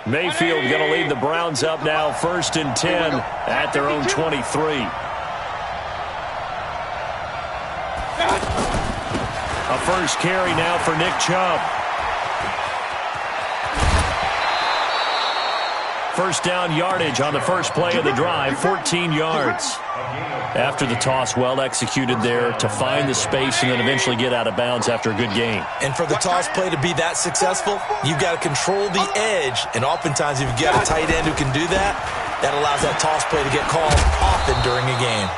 Mayfield going to lead the Browns up now, 1st and 10 at their own 23. A first carry now for Nick Chubb. First down yardage on the first play of the drive, 14 yards. After the toss, well executed there to find the space and then eventually get out of bounds after a good gain. And for the toss play to be that successful, you've got to control the edge. And oftentimes, if you've got a tight end who can do that, that allows that toss play to get called often during a game.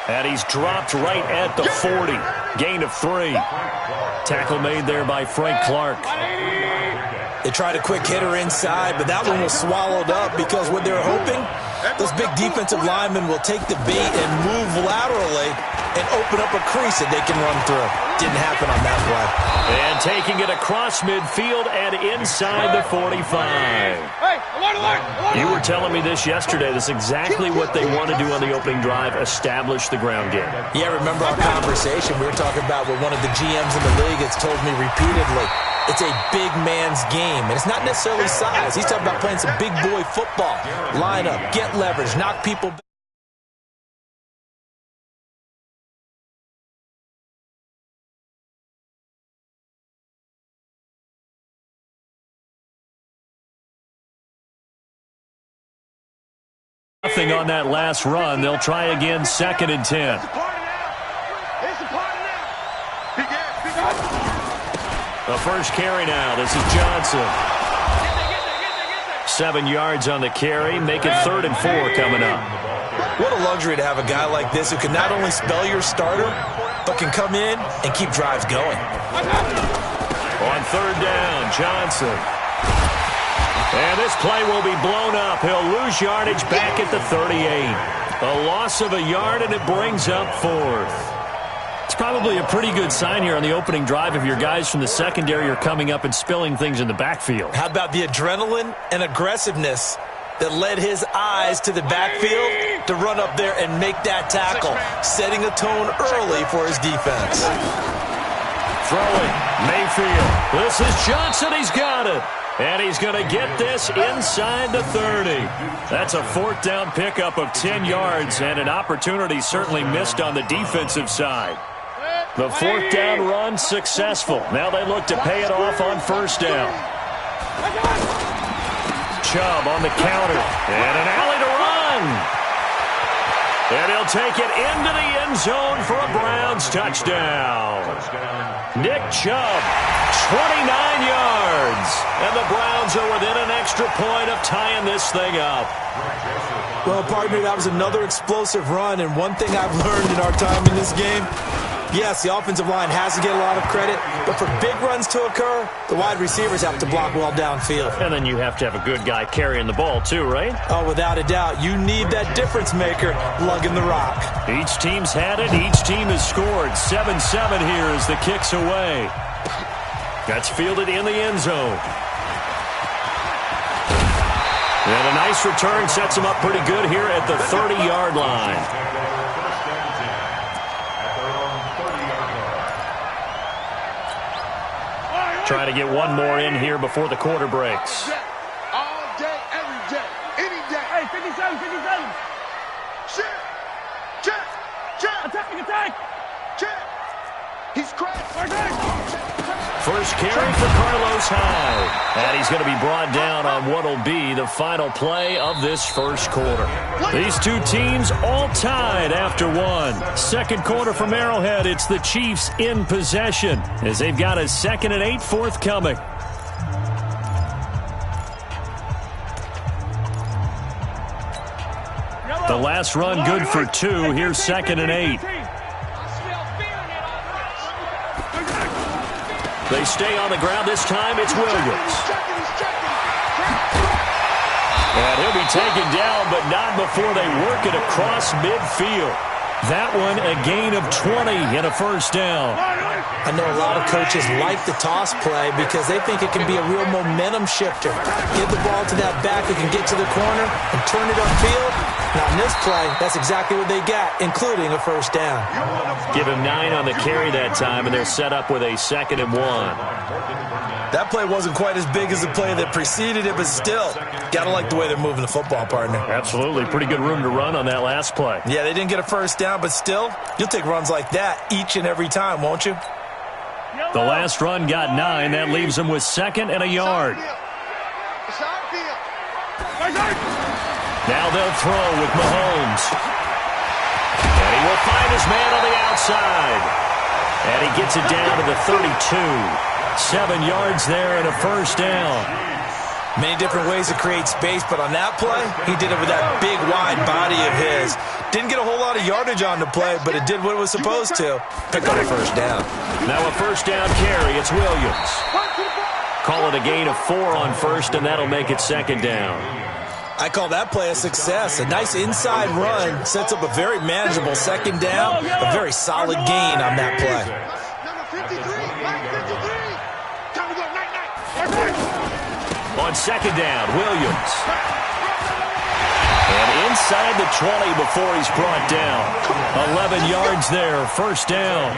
And he's dropped right at the 40. Gain of 3. Tackle made there by Frank Clark. They tried a quick hitter inside, but that one was swallowed up because what they're hoping, those big defensive linemen will take the bait and move laterally and open up a crease that they can run through. Didn't happen on that play. And taking it across midfield and inside the 45. You were telling me this yesterday. This is exactly what they want to do on the opening drive, establish the ground game. Yeah, remember our conversation? We were talking about what one of the GMs in the league has told me repeatedly. It's a big man's game, and it's not necessarily size. He's talking about playing some big boy football. Line up, get leverage, knock people back. Nothing on that last run. They'll try again, 2nd and 10. The first carry now. This is Johnson. 7 yards on the carry. Make it 3rd and 4 coming up. What a luxury to have a guy like this who can not only spell your starter, but can come in and keep drives going. On 3rd down, Johnson. And this play will be blown up. He'll lose yardage back at the 38. A loss of a yard, and it brings up 4th. It's probably a pretty good sign here on the opening drive if your guys from the secondary are coming up and spilling things in the backfield. How about the adrenaline and aggressiveness that led his eyes to the backfield to run up there and make that tackle, setting a tone early for his defense. Throwing, Mayfield. This is Johnson. He's got it. And he's going to get this inside the 30. That's a 4th down pickup of 10 yards and an opportunity certainly missed on the defensive side. The 4th down run successful. Now they look to pay it off on 1st down. Chubb on the counter. And an alley to run. And he'll take it into the end zone for a Browns touchdown. Nick Chubb, 29 yards. And the Browns are within an extra point of tying this thing up. Well, partner, that was another explosive run. And one thing I've learned in our time in this game, yes, the offensive line has to get a lot of credit, but for big runs to occur, the wide receivers have to block well downfield. And then you have to have a good guy carrying the ball too, right? Oh, without a doubt. You need that difference maker lugging the rock. Each team's had it. Each team has scored. 7-7 here as the kick's away. That's fielded in the end zone. And a nice return sets him up pretty good here at the 30-yard line. Try to get one more in here before the quarter breaks. All day, every day, any day. Hey, 57, 57. Check. Attack. Check. He's cracked. First carry for Carlos Hyde. And he's going to be brought down on what will be the final play of this first quarter. These two teams all tied after one. Second quarter from Arrowhead. It's the Chiefs in possession as they've got a 2nd and 8 forthcoming. The last run good for 2. Here's 2nd and 8. They stay on the ground. This time it's Williams. And he'll be taken down, but not before they work it across midfield. That one a gain of 20 and a first down. I know a lot of coaches like the toss play because they think it can be a real momentum shifter. Give the ball to that back who can get to the corner and turn it upfield. Now, in this play, that's exactly what they got, including a first down. Give him 9 on the carry that time, and they're set up with a 2nd and 1. That play wasn't quite as big as the play that preceded it, but still, got to like the way they're moving the football, partner. Absolutely. Pretty good room to run on that last play. Yeah, they didn't get a first down, but still, you'll take runs like that each and every time, won't you? The last run got 9. That leaves them with 2nd and a yard. Now they'll throw with Mahomes. And he will find his man on the outside. And he gets it down to the 32. 7 yards there and a first down. Many different ways to create space, but on that play, he did it with that big, wide body of his. Didn't get a whole lot of yardage on the play, but it did what it was supposed to. Pick up a first down. Now a first down carry. It's Williams. Call it a gain of 4 on first, and that'll make it 2nd down. I call that play a success. A nice inside run sets up a very manageable 2nd down. A very solid gain on that play. On 2nd down, Williams. And inside the 20 before he's brought down. 11 yards there, first down.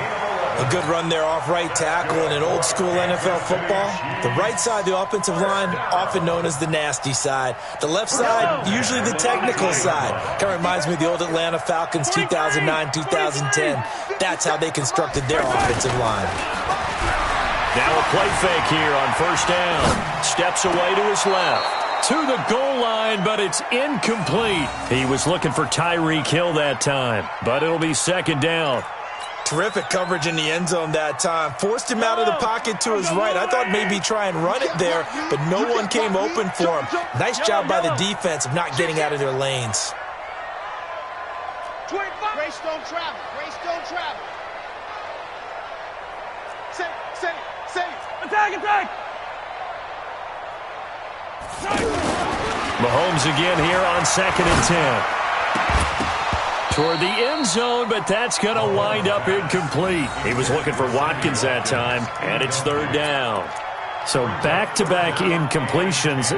A good run there off right tackle in an old-school NFL football. The right side of the offensive line, often known as the nasty side. The left side, usually the technical side. Kind of reminds me of the old Atlanta Falcons 2009-2010. That's how they constructed their offensive line. Now a play fake here on first down. Steps away to his left. To the goal line, but it's incomplete. He was looking for Tyreek Hill that time, but it'll be 2nd down. Terrific coverage in the end zone that time. Forced him out of the pocket to his right. I thought maybe try and run it there, but no one came open for him. Nice job by the defense of not getting out of their lanes. Grace don't travel. Grace don't travel. Say. Attack. Mahomes again here on 2nd and 10. Toward the end zone, but that's going to wind up incomplete. He was looking for Watkins that time, and it's 3rd down. So back-to-back incompletions.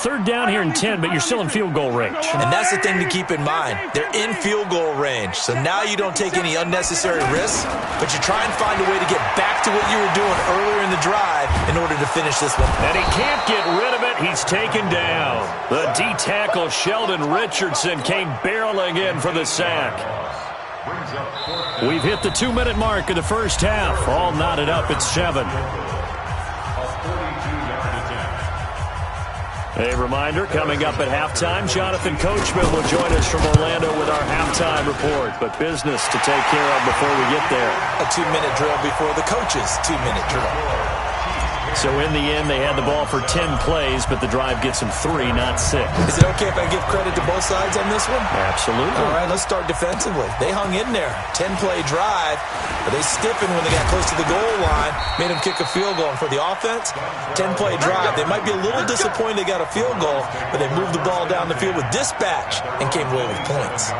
3rd down here and 10, but you're still in field goal range. And that's the thing to keep in mind. They're in field goal range. So now you don't take any unnecessary risks, but you try and find a way to get back to what you were doing earlier in the drive in order to finish this one. And he can't get rid of it. He's taken down. The D-tackle Sheldon Richardson came barreling in for the sack. We've hit the 2-minute mark of the first half. All knotted up at 7. A reminder, coming up at halftime, Jonathan Coachman will join us from Orlando with our halftime report. But business to take care of before we get there. A 2-minute drill before the coach's 2-minute drill. So in the end, they had the ball for 10 plays, but the drive gets them 3, not 6. Is it okay if I give credit to both sides on this one? Absolutely. All right, let's start defensively. They hung in there. 10-play drive, but they stiffened when they got close to the goal line, made them kick a field goal. And for the offense, 10-play drive. They might be a little disappointed they got a field goal, but they moved the ball down the field with dispatch and came away with points.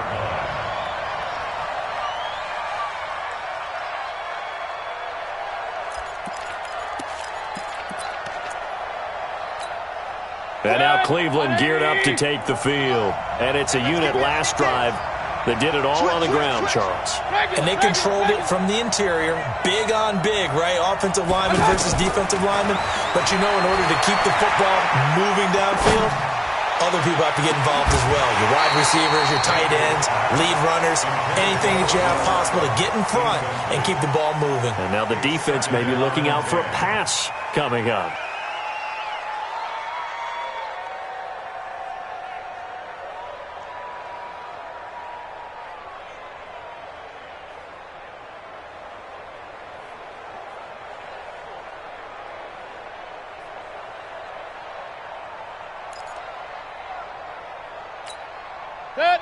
And now Cleveland geared up to take the field. And it's a unit last drive that did it all on the ground, Charles. And they controlled it from the interior. Big on big, right? Offensive lineman versus defensive lineman. But you know, in order to keep the football moving downfield, other people have to get involved as well. Your wide receivers, your tight ends, lead runners, anything that you have possible to get in front and keep the ball moving. And now the defense may be looking out for a pass coming up.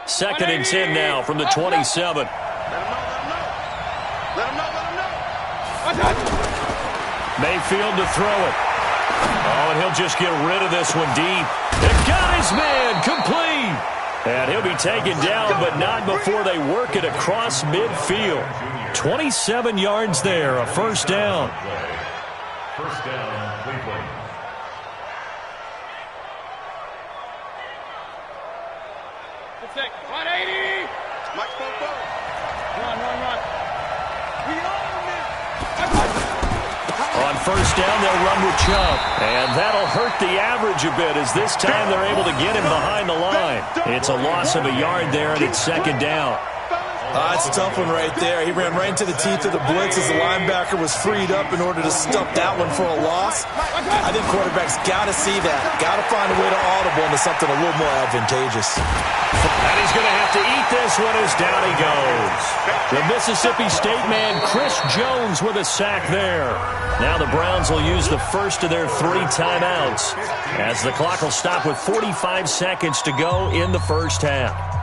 Second and 10 now from the 27. Let him know. Mayfield to throw it. Oh, and he'll just get rid of this one deep. And got his man complete. And he'll be taken down, but not before they work it across midfield. 27 yards there, a first down. First down, Cleveland. Check. 180. Mike Popo. Run. On first down, they'll run with Chubb. And that'll hurt the average a bit as this time they're able to get him behind the line. It's a loss of a yard there, and it's second down. It's a tough one right there. He ran right into the teeth of the blitz as the linebacker was freed up in order to stuff that one for a loss. I think quarterbacks got to see that. Got to find a way to audible into something a little more advantageous. And he's going to have to eat this one as down he goes. The Mississippi State man, Chris Jones, with a sack there. Now the Browns will use the first of their 3 timeouts as the clock will stop with 45 seconds to go in the first half.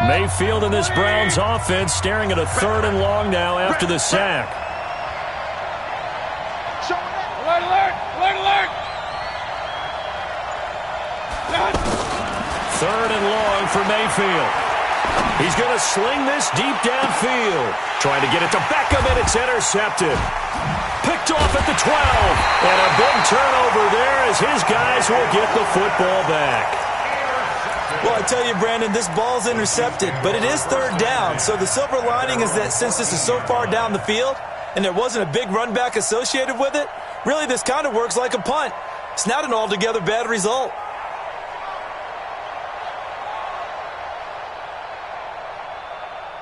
Mayfield in this Browns offense staring at a 3rd and long now after the sack. Alert, alert, alert, alert. 3rd and long for Mayfield. He's going to sling this deep downfield. Trying to get it to Beckham, and it's intercepted. Picked off at the 12. And a big turnover there as his guys will get the football back. Well, I tell you, Brandon, this ball's intercepted, but it is 3rd down. So the silver lining is that since this is so far down the field and there wasn't a big run back associated with it, really this kind of works like a punt. It's not an altogether bad result.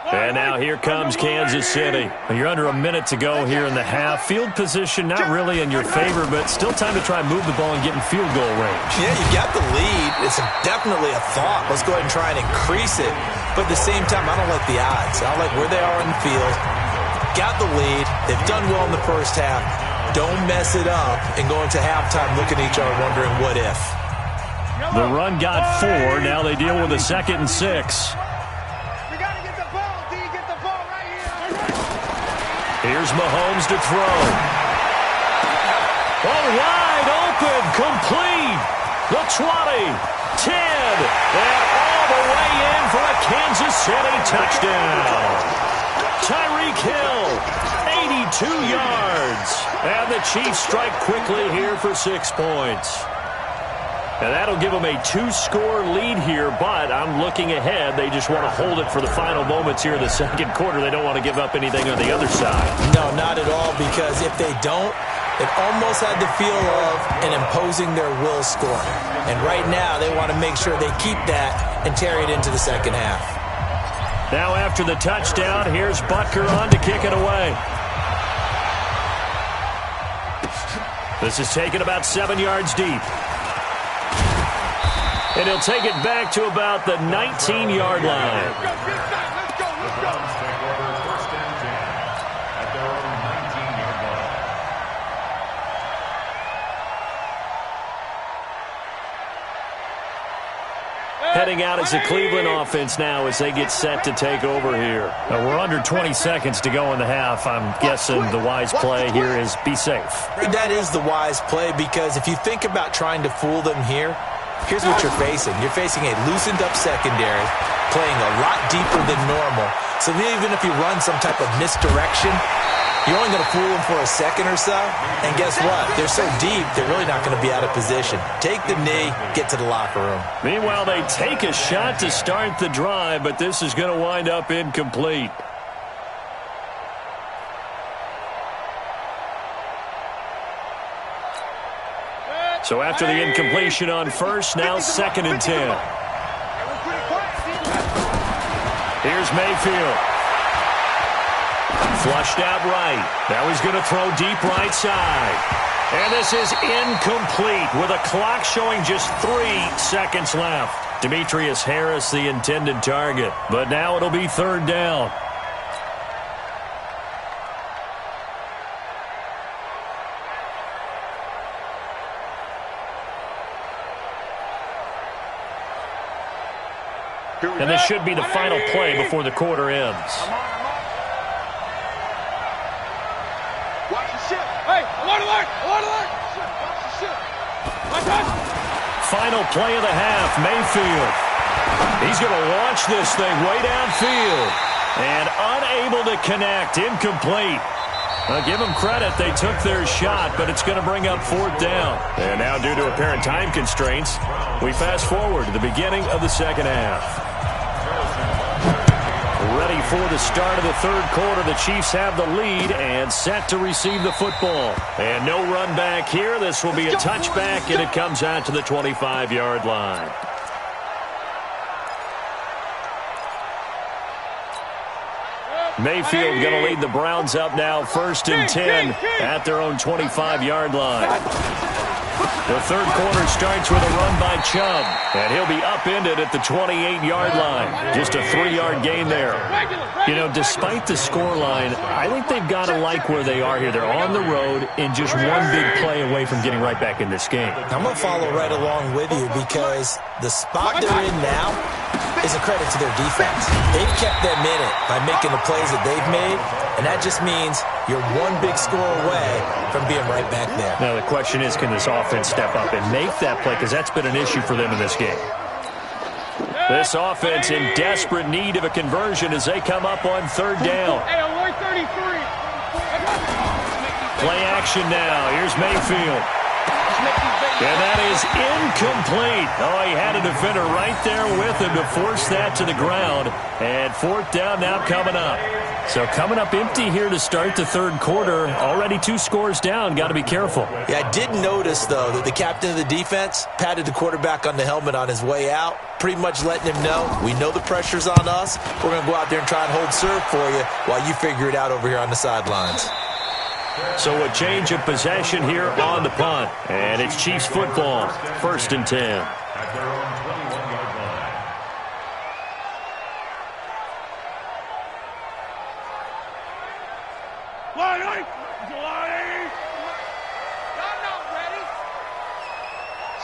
And now here comes Kansas City. You're under a minute to go here in the half. Field position not really in your favor, but still time to try and move the ball and get in field goal range. Yeah, you got the lead. It's definitely a thought. Let's go ahead and try and increase it. But at the same time, I don't like the odds. I don't like where they are in the field. Got the lead. They've done well in the first half. Don't mess it up and go into halftime looking at each other wondering what if. The run got 4. Now they deal with a 2nd and 6. Here's Mahomes to throw. Oh, wide open, complete. The 20, 10, and all the way in for a Kansas City touchdown. Tyreek Hill, 82 yards. And the Chiefs strike quickly here for 6 points. And that'll give them a 2-score lead here, but I'm looking ahead. They just want to hold it for the final moments here in the second quarter. They don't want to give up anything on the other side. No, not at all, because if they don't, it almost had the feel of an imposing their will score. And right now, they want to make sure they keep that and carry it into the second half. Now after the touchdown, here's Butker on to kick it away. This is taken about 7 yards deep. And he'll take it back to about the 19-yard line. Let's go. Take over 1st and 10 at their own 19-yard line. Heading out as the Cleveland offense now as they get set to take over here. Now we're under 20 seconds to go in the half. I'm guessing the wise play here is be safe. That is the wise play, because if you think about trying to fool them here, here's what you're facing. You're facing a loosened-up secondary, playing a lot deeper than normal. So even if you run some type of misdirection, you're only going to fool them for a second or so. And guess what? They're so deep, they're really not going to be out of position. Take the knee, get to the locker room. Meanwhile, they take a shot to start the drive, but this is going to wind up incomplete. So after the incompletion on first, now 2nd and 10. Here's Mayfield. Flushed out right. Now he's going to throw deep right side. And this is incomplete with a clock showing just 3 seconds left. Demetrius Harris, the intended target. But now it'll be 3rd down. And this should be the final play before the quarter ends. Watch the ship. Hey, alert, alert, alert, alert. Watch the ship. Watch us. Final play of the half, Mayfield. He's going to launch this thing way downfield. And unable to connect, incomplete. I'll give them credit. They took their shot, but it's going to bring up 4th down. And now, due to apparent time constraints, we fast forward to the beginning of the second half. Ready for the start of the third quarter. The Chiefs have the lead and set to receive the football. And no run back here. This will be a touchback, and it comes out to the 25-yard line. Mayfield going to lead the Browns up now, 1st and 10 at their own 25-yard line. The third quarter starts with a run by Chubb, and he'll be upended at the 28-yard line. Just a 3-yard gain there. You know, despite the scoreline, I think they've got to like where they are here. They're on the road and just one big play away from getting right back in this game. I'm going to follow right along with you because the spot they're in now is a credit to their defense. They've kept them in it by making the plays that they've made, and that just means you're one big score away from being right back there. Now the question is, can this offense step up and make that play, because that's been an issue for them in this game. This offense in desperate need of a conversion as they come up on 3rd down. Play action now. Here's Mayfield. And that is incomplete. Oh, he had a defender right there with him to force that to the ground. And 4th down now coming up. So coming up empty here to start the third quarter. Already 2 scores down. Got to be careful. Yeah, I did notice, though, that the captain of the defense patted the quarterback on the helmet on his way out, pretty much letting him know, we know the pressure's on us. We're going to go out there and try and hold serve for you while you figure it out over here on the sidelines. So a change of possession here on the punt. And it's Chiefs football, 1st and 10. At their own 21-yard line. Y'all not ready.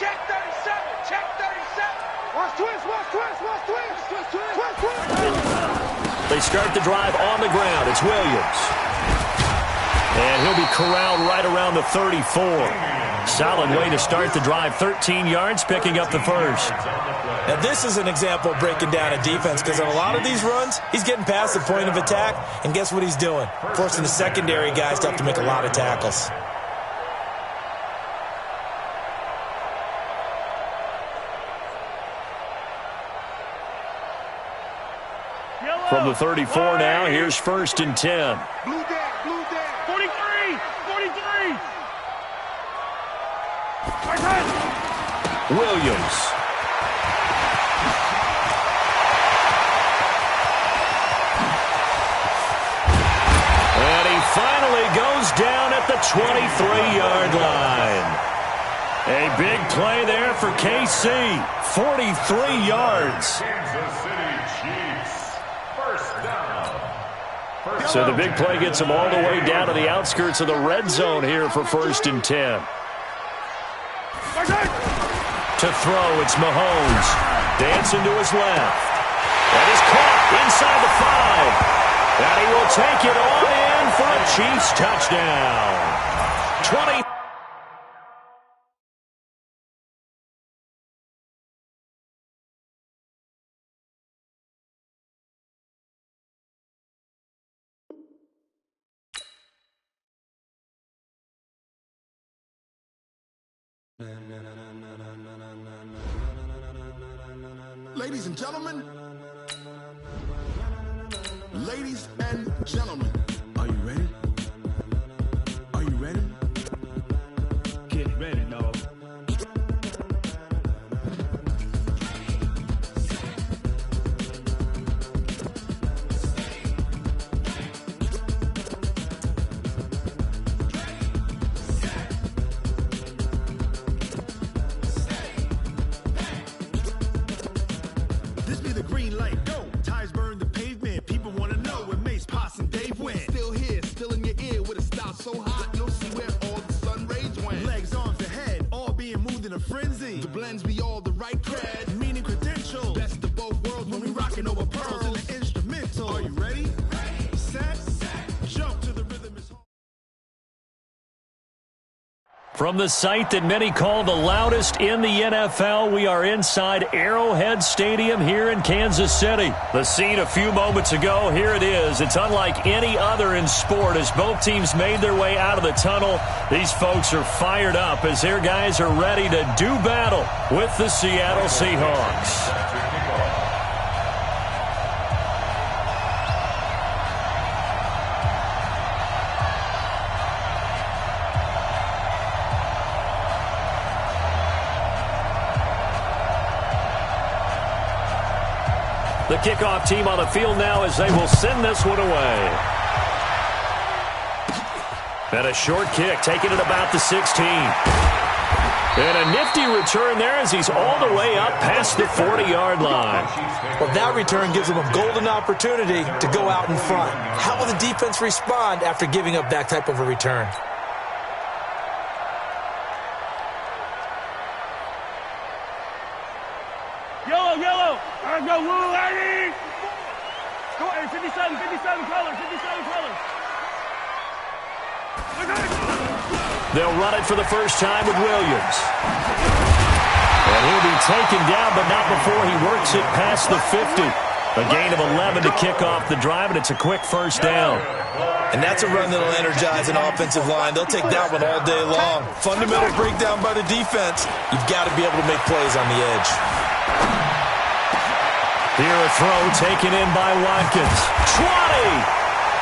Check 37. Check 37. Watch twist. Watch twist. Watch twist. Twist. Twist. Twist. Twist. They start the drive on the ground. It's Williams. And he'll be corralled right around the 34. Solid way to start the drive. 13 yards, picking up the first. Now, this is an example of breaking down a defense because on a lot of these runs, he's getting past the point of attack, and guess what he's doing? Forcing the secondary guys to have to make a lot of tackles. From the 34 now, here's 1st and 10. Blue down. Blue down. 43. 43. Williams. And he finally goes down at the 23-yard line. A big play there for KC. 43 yards. Kansas City Chiefs. 1st down. So the big play gets him all the way down to the outskirts of the red zone here for 1st and 10. To throw, it's Mahomes. Dancing to his left. That is caught inside the 5. And he will take it on in for a Chiefs touchdown. 20. Ladies and gentlemen, ladies and gentlemen, are you ready? Are you ready? Get ready, dog. This be the green light, go. Tires burn the pavement. People want to know when Mace, Poss, and Dave went. From the site that many call the loudest in the NFL, we are inside Arrowhead Stadium here in Kansas City. The scene a few moments ago, here it is. It's unlike any other in sport as both teams made their way out of the tunnel. These folks are fired up as their guys are ready to do battle with the Seattle Seahawks. The kickoff team on the field now as they will send this one away. And a short kick, taking it about the 16. And a nifty return there as he's all the way up past the 40-yard line. Well, that return gives him a golden opportunity to go out in front. How will the defense respond after giving up that type of a return? Yellow. All right, go, Woo, Eddie. Go, 57 colors. They'll run it for the first time with Williams. And he'll be taken down, but not before he works it past the 50. A gain of 11 to kick off the drive, and it's a quick first down. And that's a run that'll energize an offensive line. They'll take that one all day long. Fundamental breakdown by the defense. You've got to be able to make plays on the edge. Here a throw taken in by Watkins. 20!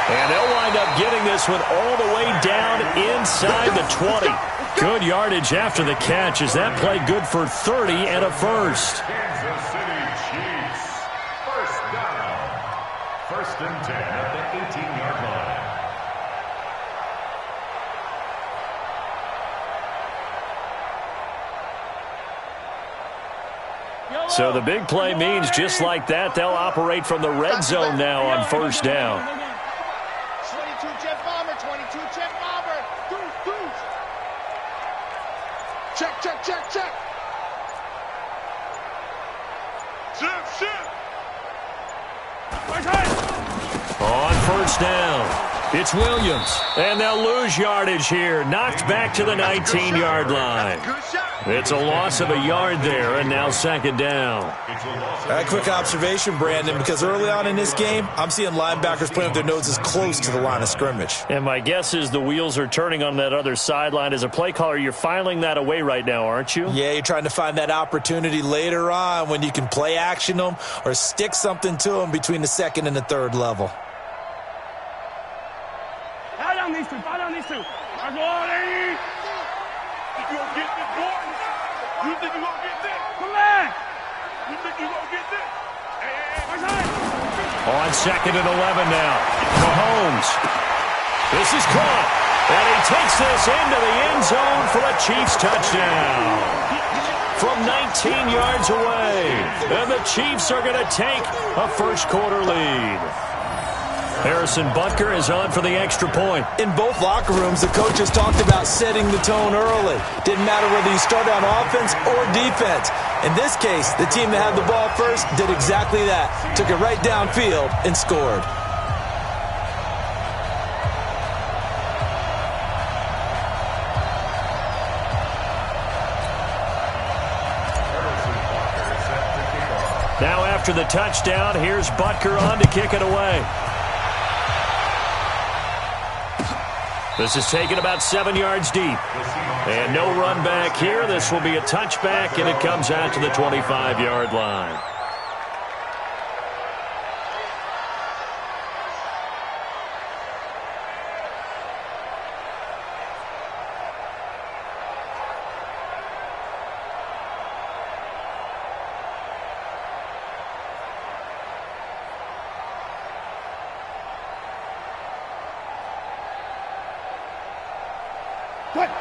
And they'll wind up getting this one all the way down inside the 20. Good yardage after the catch as that play good for 30 and a first. Kansas City Chiefs. First down. 1st and 10 at the 18-yard line. So the big play means just like that, they'll operate from the red zone now on first down. 22 jet bomber. Deuce. Check. Shift. On first down, it's Williams. And they'll lose yardage here. Knocked back to the 19-yard line. It's a loss of a yard there, and now 2nd down. A quick observation, Brandon, because early on in this game, I'm seeing linebackers playing with their noses close to the line of scrimmage. And my guess is the wheels are turning on that other sideline. As a play caller, you're filing that away right now, aren't you? Yeah, you're trying to find that opportunity later on when you can play action them or stick something to them between the 2nd and the 3rd level. Fall down these two. I go on, Eddie. You gonna get this, boy? You think you gonna get this? Come back. You think you gonna get this? Hey. On 2nd and 11 now. Mahomes. This is caught. And he takes this into the end zone for a Chiefs touchdown. From 19 yards away. And the Chiefs are going to take a first-quarter lead. Harrison Butker is on for the extra point. In both locker rooms, the coaches talked about setting the tone early. Didn't matter whether you started on offense or defense. In this case, the team that had the ball first did exactly that. Took it right downfield and scored. Now after the touchdown, here's Butker on to kick it away. This is taken about 7 yards deep. And no run back here. This will be a touchback, and it comes out to the 25-yard line.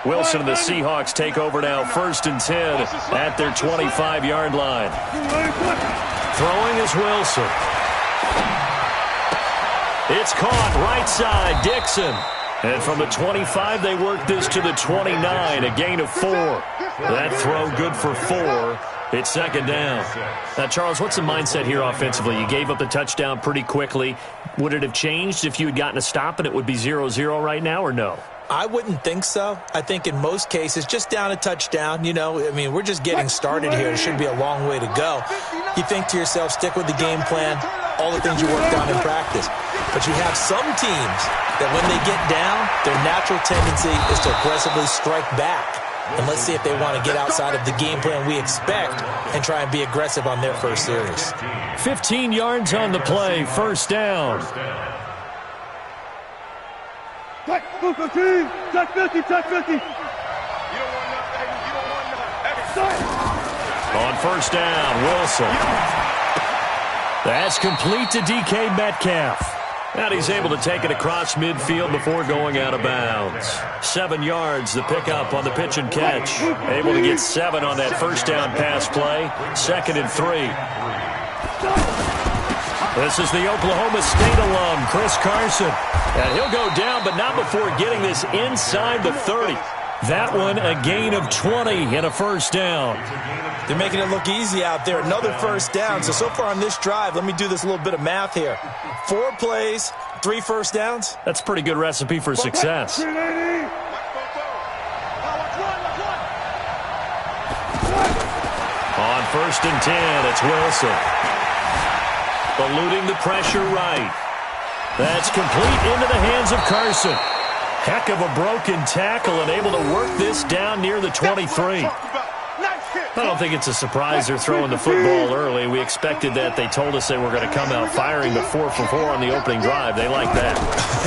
Wilson and the Seahawks take over now, 1st and 10 at their 25-yard line. Throwing is Wilson. It's caught right side, Dixon. And from the 25, they work this to the 29, a gain of 4. That throw good for 4. It's 2nd down. Now, Charles, what's the mindset here offensively? You gave up the touchdown pretty quickly. Would it have changed if you had gotten a stop and it would be 0-0 right now, or no? I wouldn't think so. I think in most cases, just down a touchdown, you know, I mean, we're just getting started here. It should be a long way to go. You think to yourself, stick with the game plan, all the things you worked on in practice. But you have some teams that when they get down, their natural tendency is to aggressively strike back. And let's see if they want to get outside of the game plan we expect and try and be aggressive on their first series. 15 yards on the play, first down. Check 50, check 50, check 50. You don't want nothing, you don't want nothing. On first down, Wilson. That's complete to DK Metcalf. And he's able to take it across midfield before going out of bounds. 7 yards, the pickup on the pitch and catch. Able to get 7 on that first down pass play. 2nd and 3. This is the Oklahoma State alum, Chris Carson. And he'll go down, but not before getting this inside the 30. That one, a gain of 20 and a first down. They're making it look easy out there. Another first down. So far on this drive, let me do this little bit of math here. 4 plays, 3 first downs. That's a pretty good recipe for success. On first and 10, it's Wilson. Eluding the pressure right. That's complete into the hands of Carson. Heck of a broken tackle and able to work this down near the 23. I don't think it's a surprise they're throwing the football early. We expected that. They told us they were going to come out firing the 4 for 4 on the opening drive. They like that.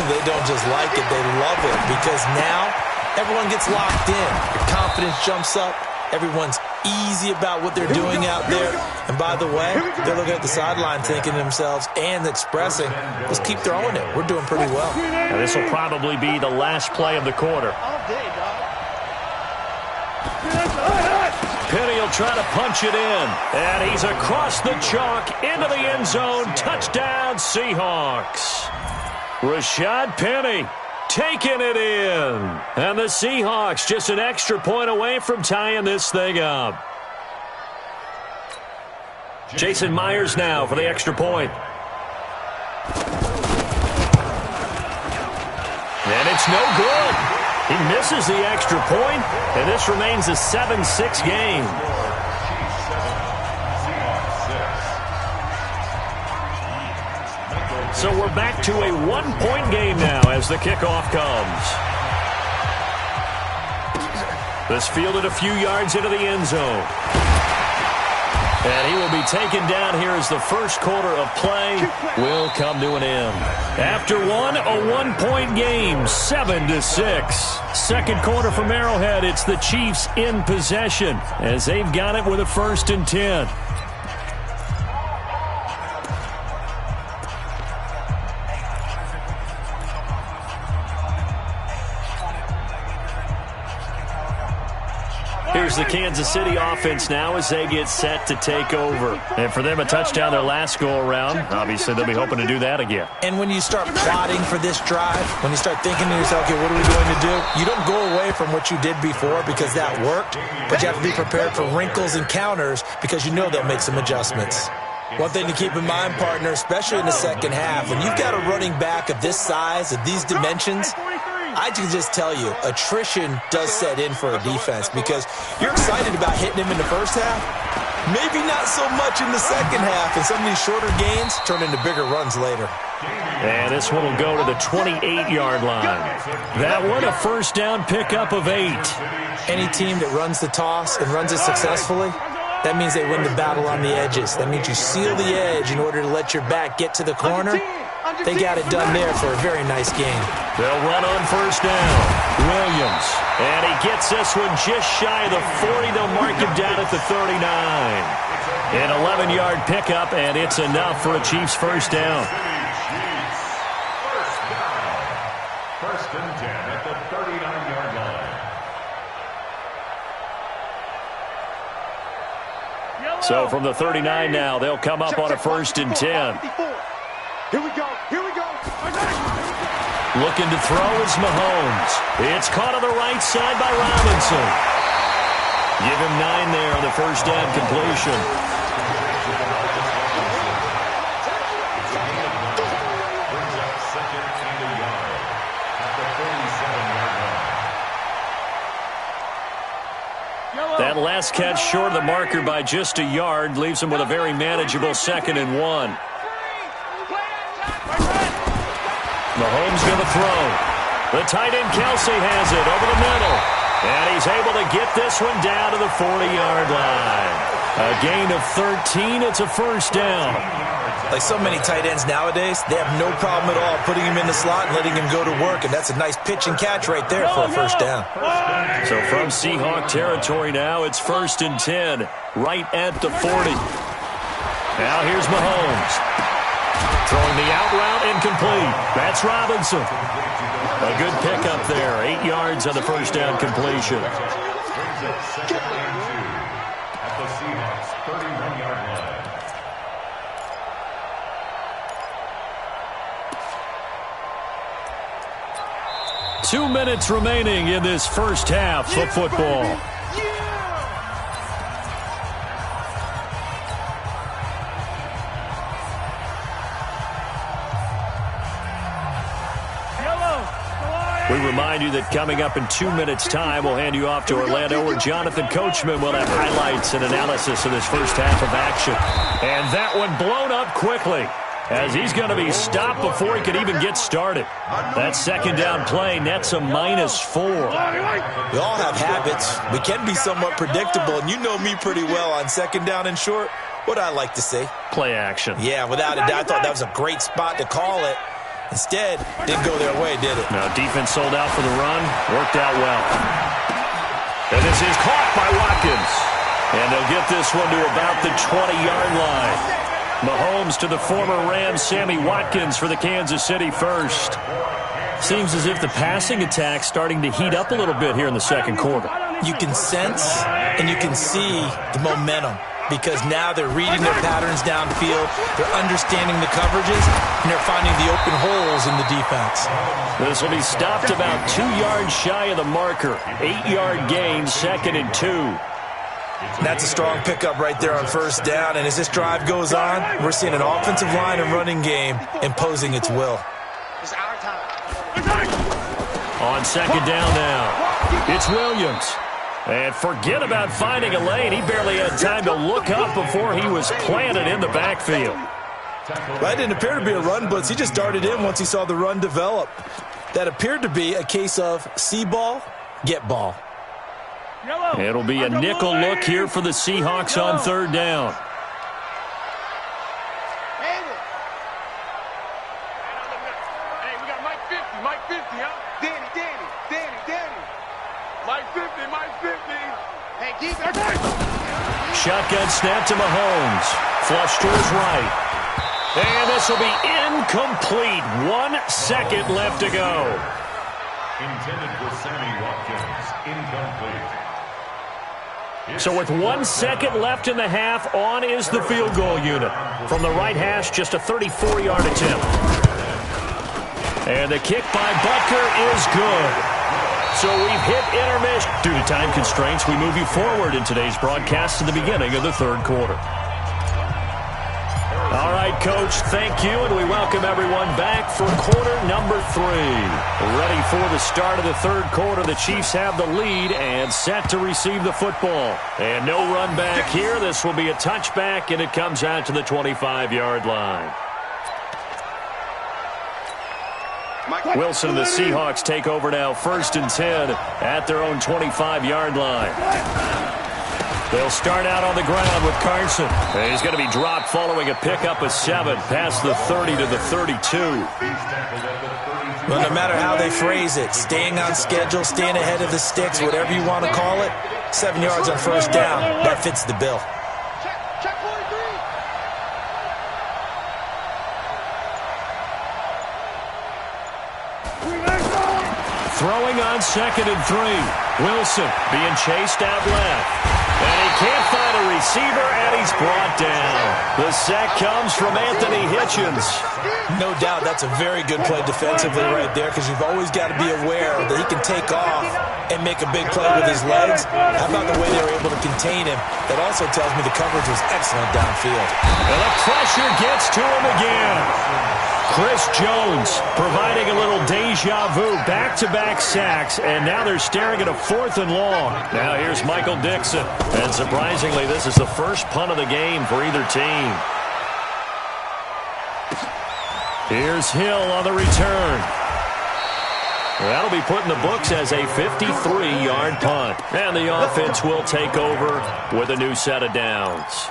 They don't just like it, they love it, because now everyone gets locked in. Your confidence jumps up. Everyone's easy about what they're doing out there. And by the way, they're looking at the sideline thinking to themselves and expressing, let's keep throwing it. We're doing pretty well. Now, this will probably be the last play of the quarter. Penny will try to punch it in. And he's across the chalk into the end zone. Touchdown, Seahawks. Rashad Penny taking it in. And the Seahawks just an extra point away from tying this thing up. Jason Myers now for the extra point. And it's no good. He misses the extra point, and this remains a 7-6 game. So we're back to a 1-point game now as the kickoff comes. This fielded a few yards into the end zone. And he will be taken down here as the first quarter of play will come to an end. After one, a 1-point game, 7-6. Second quarter from Arrowhead, it's the Chiefs in possession as they've got it with a 1st and 10. Here's the Kansas City offense now as they get set to take over. And for them, a touchdown their last go-around. Obviously, they'll be hoping to do that again. And when you start plotting for this drive, when you start thinking to yourself, okay, what are we going to do? You don't go away from what you did before because that worked, but you have to be prepared for wrinkles and counters because you know they'll make some adjustments. One thing to keep in mind, partner, especially in the second half, when you've got a running back of this size, of these dimensions, I can just tell you, attrition does set in for a defense because you're excited about hitting him in the first half. Maybe not so much in the second half, and some of these shorter gains turn into bigger runs later. And this one will go to the 28-yard line. That one, a first down pickup of 8. Any team that runs the toss and runs it successfully, that means they win the battle on the edges. That means you seal the edge in order to let your back get to the corner. They got it done there for a very nice game. They'll run on first down. Williams. And he gets this one just shy of the 40. They'll mark him down at the 39. An 11-yard pickup, and it's enough for a Chiefs first down. First and 10 at the 39-yard line. So from the 39 now, they'll come up on a 1st and 10. Here we go. Here we go. Looking to throw is Mahomes. It's caught on the right side by Robinson. Give him 9 there on the first down completion. Brings up 2nd and a yard at the 37-yard line. That last catch short of the marker by just a yard leaves him with a very manageable 2nd and 1. Mahomes going to throw. The tight end Kelsey has it over the middle. And he's able to get this one down to the 40-yard line. A gain of 13. It's a first down. Like so many tight ends nowadays, they have no problem at all putting him in the slot and letting him go to work. And that's a nice pitch and catch right there for a first down. So from Seahawk territory now, it's 1st and 10, right at the 40. Now here's Mahomes. Throwing the out route incomplete. That's Robinson. A good pickup there. 8 yards on the first down completion. At the Seahawks 31-yard line. Two minutes remaining in this first half of football. We remind you that coming up in 2 minutes' time, we'll hand you off to Orlando, where Jonathan Coachman will have highlights and analysis of this first half of action. And that one blown up quickly, as he's going to be stopped before he could even get started. That 2nd down play nets a -4. We all have habits. We can be somewhat predictable, and you know me pretty well on 2nd down and short. What I like to say? Play action. Yeah, without a doubt. I thought that was a great spot to call it. Instead, didn't go their way, did it? Now, defense sold out for the run. Worked out well. And this is caught by Watkins. And they'll get this one to about the 20-yard line. Mahomes to the former Rams, Sammy Watkins for the Kansas City first. Seems as if the passing attack's starting to heat up a little bit here in the second quarter. You can sense and you can see the momentum, because now they're reading their patterns downfield, they're understanding the coverages, and they're finding the open holes in the defense. This will be stopped about 2 yards shy of the marker. 8-yard gain, 2nd and 2. And that's a strong pickup right there on first down, and as this drive goes on, we're seeing an offensive line and running game imposing its will. It's our time. On 2nd down now, it's Williams. And forget about finding a lane. He barely had time to look up before he was planted in the backfield. That didn't appear to be a run blitz. He just darted in once he saw the run develop. That appeared to be a case of see ball, get ball. It'll be a nickel look here for the Seahawks on 3rd down. Hey, we got Mike 50, Mike 50, huh? Danny. Mike 50, Mike 50. Hey, keep it. Shotgun snap to Mahomes. Flush to his right. And this will be incomplete. 1 second left to go. Intended for Sammy Watkins. Incomplete. So with 1 second left in the half, on is the field goal unit. From the right hash, just a 34-yard attempt. And the kick by Butker is good. So we've hit intermission. Due to time constraints, we move you forward in today's broadcast to the beginning of the 3rd quarter. All right, Coach, thank you, and we welcome everyone back for quarter number 3. Ready for the start of the 3rd quarter. The Chiefs have the lead and set to receive the football. And no run back here. This will be a touchback, and it comes out to the 25-yard line. Wilson and the Seahawks take over now, 1st and 10 at their own 25-yard line. They'll start out on the ground with Carson. And he's going to be dropped following a pickup of 7 past the 30 to the 32. Well, no matter how they phrase it, staying on schedule, staying ahead of the sticks, whatever you want to call it, 7 yards on first down, that fits the bill. Check 43. Throwing on 2nd and 3. Wilson being chased out left. And he can't find a receiver, and he's brought down. The sack comes from Anthony Hitchens. No doubt that's a very good play defensively right there, because you've always got to be aware that he can take off and make a big play with his legs. How about the way they were able to contain him? That also tells me the coverage was excellent downfield. And the pressure gets to him again. Chris Jones providing a little deja vu, back-to-back sacks, and now they're staring at a 4th and long. Now here's Michael Dixon, and surprisingly, this is the first punt of the game for either team. Here's Hill on the return. That'll be put in the books as a 53-yard punt, and the offense will take over with a new set of downs.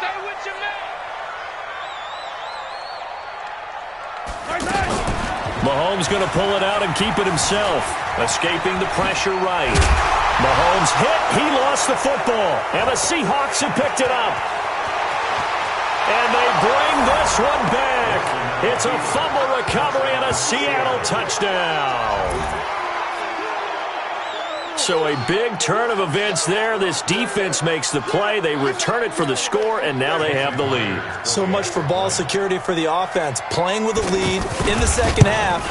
Stay with your man. Mahomes going to pull it out and keep it himself. Escaping the pressure right. Mahomes hit. He lost the football. And the Seahawks have picked it up. And they bring this one back. It's a fumble recovery and a Seattle touchdown. So a big turn of events there. This defense makes the play. They return it for the score, and now they have the lead. So much for ball security for the offense. Playing with a lead in the second half.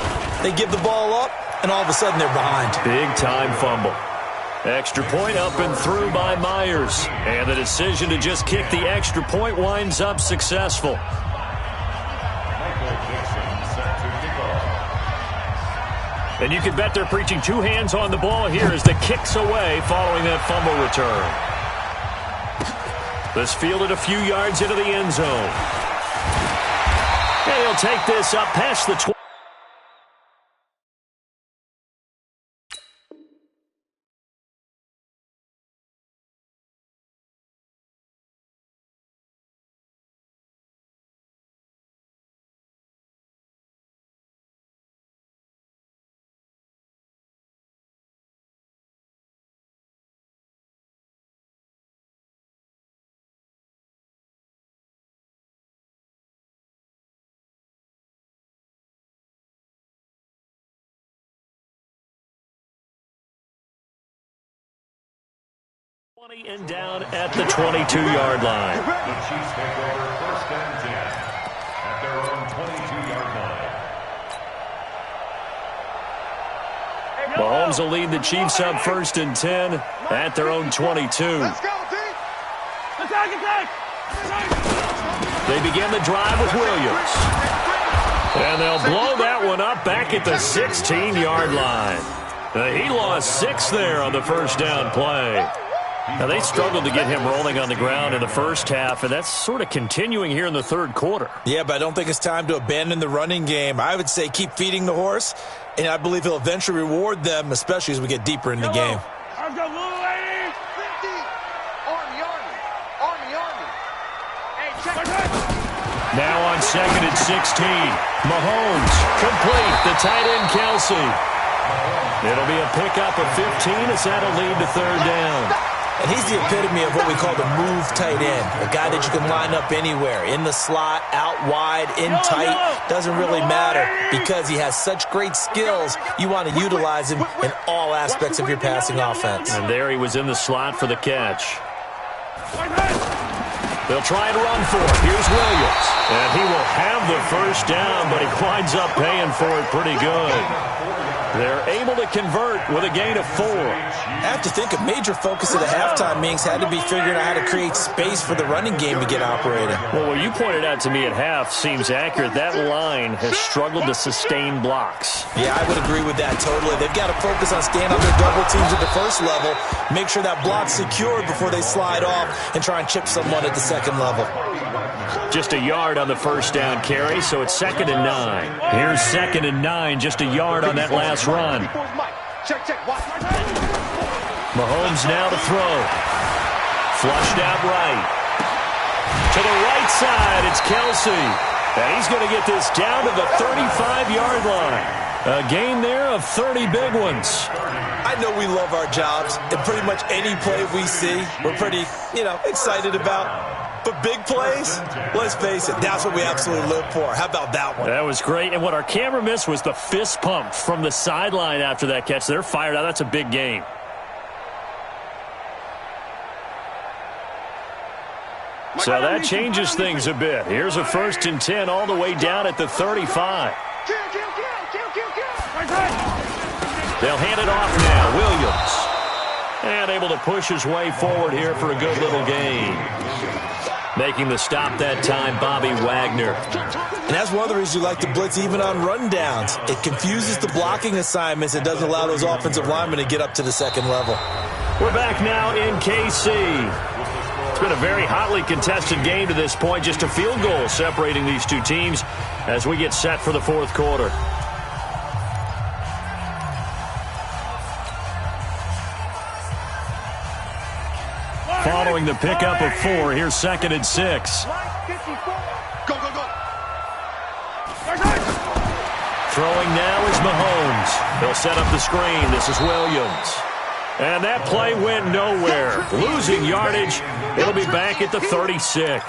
They give the ball up, and all of a sudden they're behind. Big-time fumble. Extra point up and through by Myers. And the decision to just kick the extra point winds up successful. And you can bet they're preaching two hands on the ball here as the kick's away following that fumble return. This fielded a few yards into the end zone. And he'll take this up past the 20. And down at the 22-yard line. The Chiefs take over 1st and 10 at their own 22-yard line. Mahomes will lead the Chiefs up 1st and 10 at their own 22. Let's go, D. Attack. They begin the drive with Williams. And they'll blow that one up back at the 16-yard line. He lost 6 there on the first down play. Now, they struggled to get him rolling on the ground in the first half, and that's sort of continuing here in the third quarter. Yeah, but I don't think it's time to abandon the running game. I would say keep feeding the horse, and I believe he'll eventually reward them, especially as we get deeper in the game. Let's go, little lady. 50. Army. Hey, check it. Now on 2nd and 16. Mahomes complete. The tight end, Kelsey. It'll be a pickup of 15 as that'll lead to 3rd down. And he's the epitome of what we call the move tight end, a guy that you can line up anywhere, in the slot, out wide, in tight, doesn't really matter because he has such great skills. You want to utilize him in all aspects of your passing offense. And there he was in the slot for the catch. They'll try and run for it. Here's Williams. And he will have the first down, but he winds up paying for it pretty good. They're able to convert with a gain of 4. I have to think a major focus of the halftime meetings had to be figuring out how to create space for the running game to get operating. Well, what you pointed out to me at half seems accurate. That line has struggled to sustain blocks. Yeah, I would agree with that totally. They've got to focus on staying on their double teams at the first level, make sure that block's secured before they slide off and try and chip someone at the second level. Just a yard on the first down carry, so it's 2nd and 9. Here's 2nd and 9, just a yard on that last run. Check. Mahomes now to throw. Flushed out right. To the right side, it's Kelsey. And he's going to get this down to the 35-yard line. A gain there of 30 big ones. I know we love our jobs, and pretty much any play we see, we're pretty, excited about. But big plays, let's face it, that's what we absolutely live for. How about that one? That was great. And what our camera missed was the fist pump from the sideline after that catch. They're fired out. That's a big gain. So that changes things a bit. Here's a 1st and 10 all the way down at the 35. They'll hand it off now. Williams. And able to push his way forward here for a good little gain. Making the stop that time, Bobby Wagner. And that's one of the reasons you like to blitz even on rundowns. It confuses the blocking assignments and doesn't allow those offensive linemen to get up to the second level. We're back now in KC. It's been a very hotly contested game to this point. Just a field goal separating these two teams as we get set for the fourth quarter. Following the pickup of 4, here's 2nd and 6. Go, go, go. Throwing now is Mahomes. They'll set up the screen. This is Williams. And that play went nowhere. Losing yardage. It'll be back at the 36.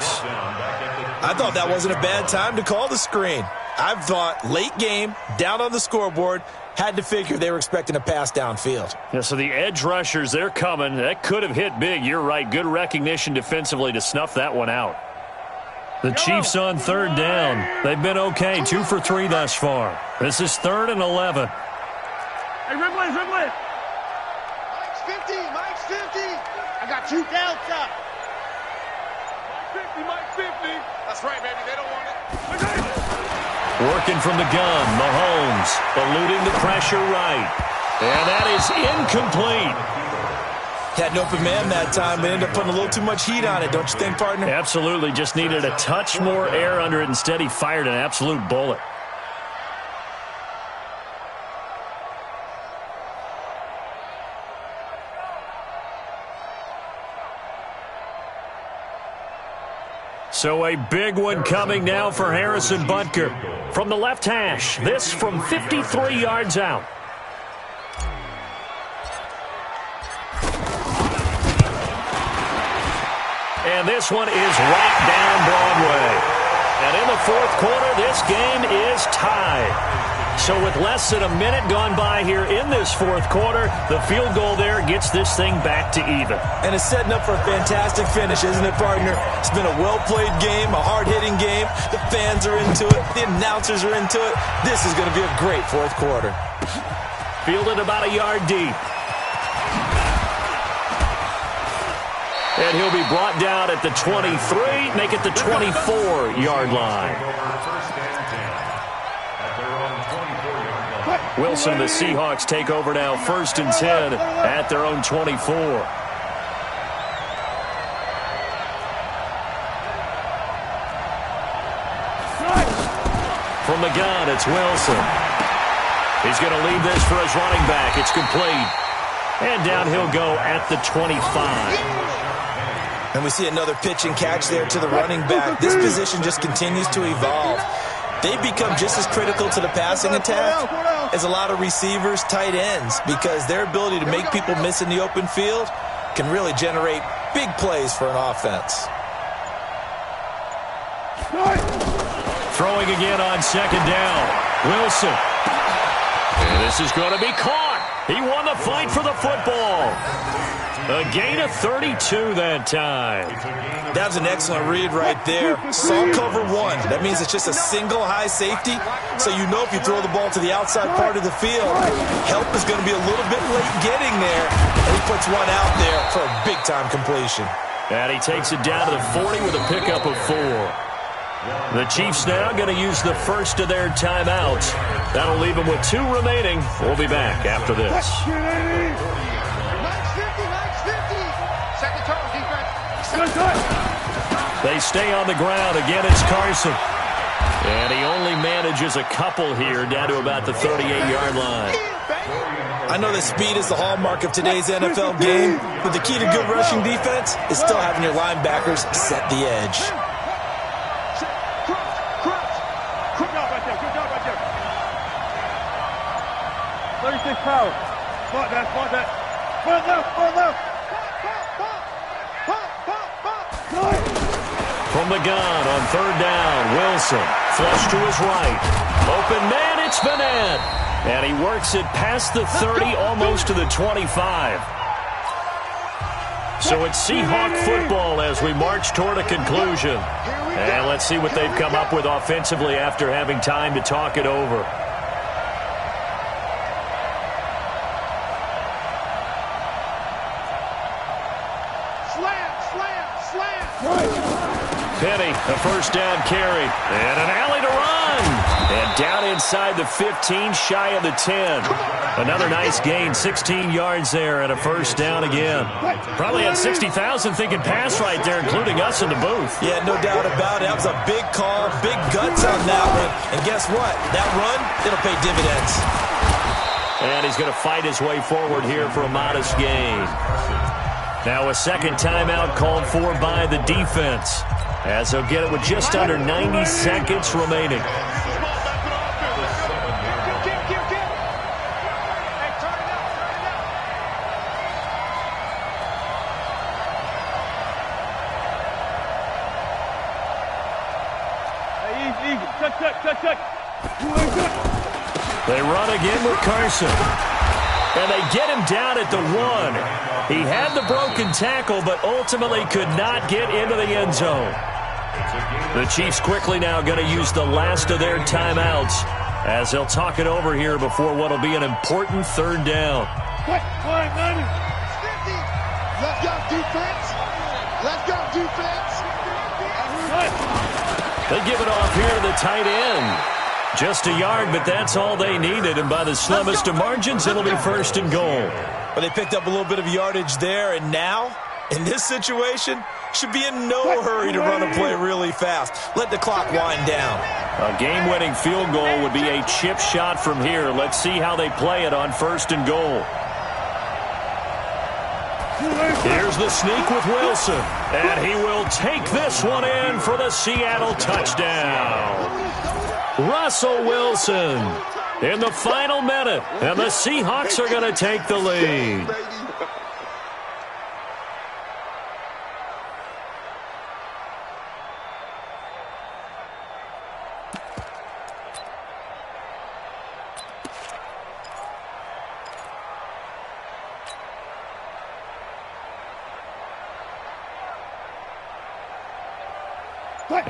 I thought that wasn't a bad time to call the screen. I thought late game, down on the scoreboard, had to figure they were expecting a pass downfield. Yeah, so the edge rushers, they're coming. That could have hit big. You're right. Good recognition defensively to snuff that one out. The Chiefs on 3rd down. They've been okay. 2 for 3 thus far. This is 3rd and 11. Hey, Ridley. Mike's 50. I got 2 down top. Mike's 50. That's right, baby. They don't want it. Working from the gun, Mahomes eluding the pressure right. And that is incomplete. Had an open man that time, but ended up putting a little too much heat on it, don't you think, partner? Absolutely. Just needed a touch more air under it. Instead, he fired an absolute bullet. So a big one coming now for Harrison Butker. From the left hash, this from 53 yards out. And this one is right down Broadway. And in the fourth quarter, this game is tied. So with less than a minute gone by here in this fourth quarter, the field goal there gets this thing back to even. And it's setting up for a fantastic finish, isn't it, partner? It's been a well-played game, a hard-hitting game. The fans are into it. The announcers are into it. This is going to be a great fourth quarter. Fielded about a yard deep. And he'll be brought down at the 23, make it the 24-yard line. Wilson, the Seahawks take over now, 1st and 10 at their own 24. From the gun, it's Wilson. He's going to leave this for his running back. It's complete. And down he'll go at the 25. And we see another pitch and catch there to the running back. This position just continues to evolve. They've become just as critical to the passing attack as a lot of receivers, tight ends, because their ability to make people miss in the open field can really generate big plays for an offense. Throwing again on 2nd down. Wilson. And this is going to be caught. He won the fight for the football. A gain of 32 that time. That was an excellent read right there. Saw cover 1. That means it's just a single high safety. So you know if you throw the ball to the outside part of the field, help is going to be a little bit late getting there. And he puts one out there for a big-time completion. And he takes it down to the 40 with a pickup of 4. The Chiefs now going to use the first of their timeouts. That'll leave them with 2 remaining. We'll be back after this. They stay on the ground. Again, it's Carson. And he only manages a couple here down to about the 38-yard line. I know that speed is the hallmark of today's NFL game, but the key to good rushing defense is still having your linebackers set the edge. 36 power. Spot that, spot that. Front left, front left. From the gun on third down, Wilson. Flush to his right. Open man, it's Vanette. And he works it past the 30, almost to the 25. So it's Seahawk football as we march toward a conclusion. And let's see what they've come up with offensively after having time to talk it over. Penny, a first down carry, and an alley to run. And down inside the 15, shy of the 10. Another nice gain, 16 yards there, and a first down again. Probably had 60,000 thinking pass right there, including us in the booth. Yeah, no doubt about it. That was a big call, big guts on that one. And guess what? That run, it'll pay dividends. And he's going to fight his way forward here for a modest gain. Now a second timeout called for by the defense, as they'll get it with just under 90 seconds remaining. They run again with Carson. And they get him down at the 1. He had the broken tackle, but ultimately could not get into the end zone. The Chiefs quickly now going to use the last of their timeouts as they'll talk it over here before what will be an important third down. Let's go, defense. Let's go, defense. They give it off here to the tight end. Just a yard, but that's all they needed, and by the slimmest of margins, it'll be first and goal. Well, they picked up a little bit of yardage there, and now, in this situation, should be in no hurry to run a play really fast. Let the clock wind down. A game-winning field goal would be a chip shot from here. Let's see how they play it on first and goal. Here's the sneak with Wilson, and he will take this one in for the Seattle touchdown. Russell Wilson in the final minute, and the Seahawks are going to take the lead.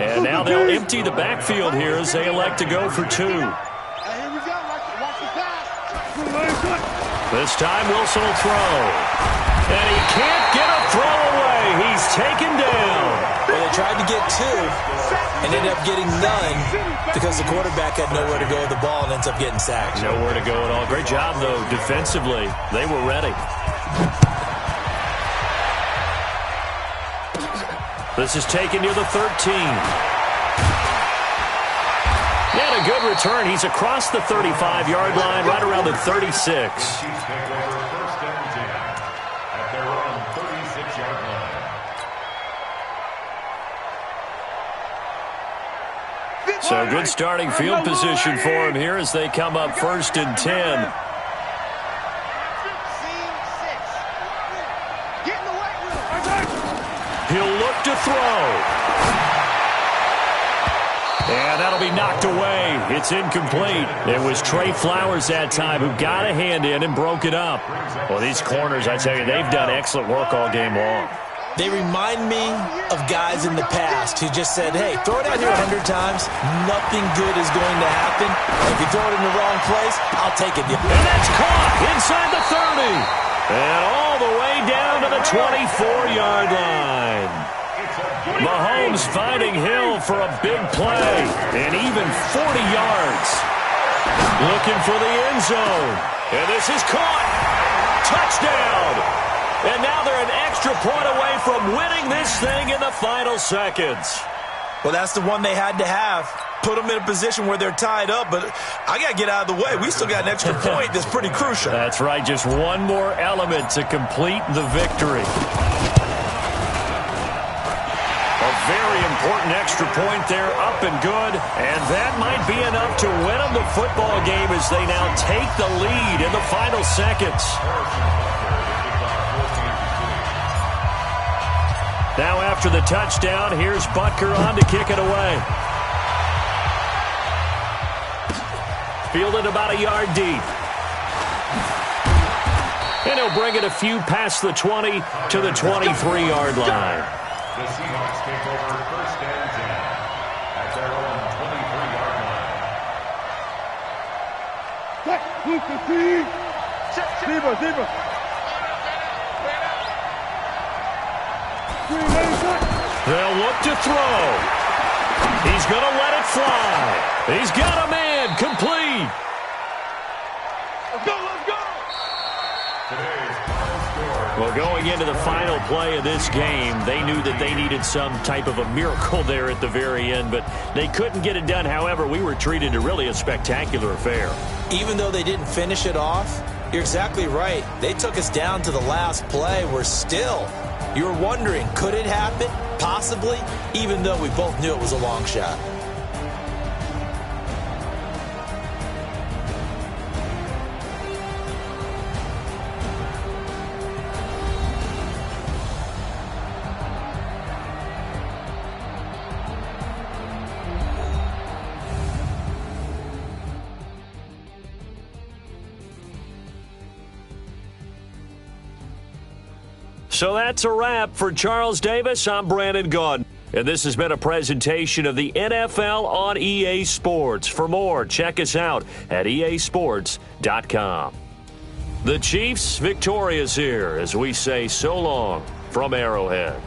And now they'll empty the backfield here as they elect to go for 2. Here we go. Watch the pass. This time Wilson will throw. And he can't get a throw away. He's taken down. Well, they tried to get 2 and ended up getting none because the quarterback had nowhere to go with the ball and ends up getting sacked. Nowhere to go at all. Great job, though, defensively. They were ready. This is taken near the 13. And a good return. He's across the 35-yard line, right around the 36. So good starting field position for him here as they come up first and 10. He'll look to throw. And that'll be knocked away. It's incomplete. It was Trey Flowers that time who got a hand in and broke it up. Well, these corners, I tell you, they've done excellent work all game long. They remind me of guys in the past who just said, hey, throw it out here 100 times. Nothing good is going to happen. If you throw it in the wrong place, I'll take it. And that's caught inside the 30. And all the way down to the 24-yard line. Mahomes finding Hill for a big play. And even 40 yards. Looking for the end zone. And this is caught. Touchdown. And now they're an extra point away from winning this thing in the final seconds. Well, that's the one they had to have. Put them in a position where they're tied up, but I got to get out of the way. We still got an extra point that's pretty crucial. That's right. Just one more element to complete the victory. A very important extra point there, up and good. And that might be enough to win them the football game as they now take the lead in the final seconds. Now after the touchdown, here's Butker on to kick it away. Fielded about a yard deep. And he'll bring it a few past the 20 to the 23-yard line. The Seahawks take over first and 10 at their own 23-yard line. They'll look to throw. He's going to let it fly. He's got a man complete. Let's go, let's go. Well, going into the final play of this game, they knew that they needed some type of a miracle there at the very end, but they couldn't get it done. However, we were treated to really a spectacular affair. Even though they didn't finish it off, you're exactly right. They took us down to the last play. We're still, you were wondering, could it happen? Possibly, even though we both knew it was a long shot. So that's a wrap for Charles Davis. I'm Brandon Gaudin. And this has been a presentation of the NFL on EA Sports. For more, check us out at easports.com. The Chiefs victorious here as we say so long from Arrowhead.